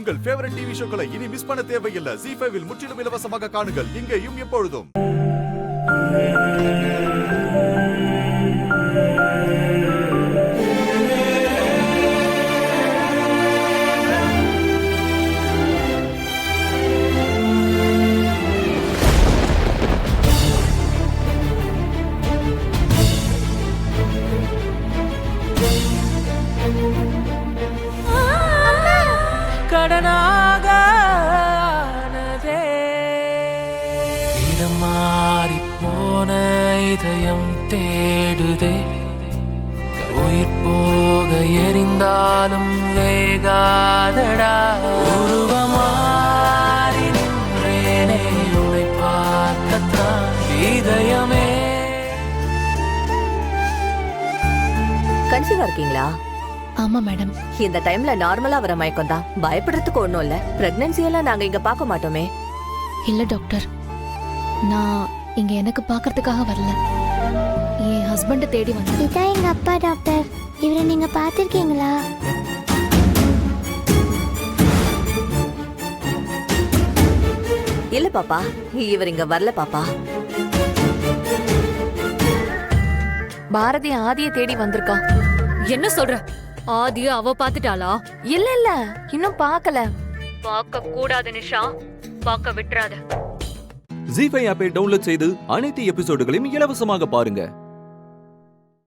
உங்கள் favourite TV ஷோக்களை இனி miss பண்ண தேவையில்லை. ZEE5 இல் முற்றிலும் இலவசமாக காணுங்கள். இங்கேயும் எப்பொழுதும். கடனாக இடம் மாறி போன இதயம் தேடுதே, உயிர் போக எரிந்தாலும் வேகாதடா. உருவமாறி நின்றேனே உன்னை பார்க்கத்தான் இதயமே. கன்சீவா இருக்கீங்களா? ஆமா மேடம். இந்த டைம்ல நார்மலா வர மயக்கம் தான், பயப்படுறதுக்கு ஒண்ணும் இல்ல. பிரெக்னன்சி எல்லாம் நாங்க இங்க பார்க்க மாட்டோமே. இல்ல டாக்டர், நான் இங்க எனக்கு பாக்குறதுக்காக வரல, என் ஹஸ்பண்ட தேடி வந்தேன். இதான் எங்க அப்பா டாக்டர். இவரை நீங்க பாத்திருக்கீங்களா? இல்ல பாப்பா, இவர் இங்க வரல பாப்பா. பாரதி ஆதிய தேடி வந்திருக்கா. என்ன சொல்ற? ஆதிய அவ பாத்துட்டாளா? இல்ல இல்ல, இன்னும் பார்க்கல. பார்க்க கூடாது நிஷா, பார்க்க விட்டுறாத. ZEE5 ஆப்பை டவுன்லோட் செய்து அனைத்து எபிசோடுகளையும் இலவசமாக பாருங்க.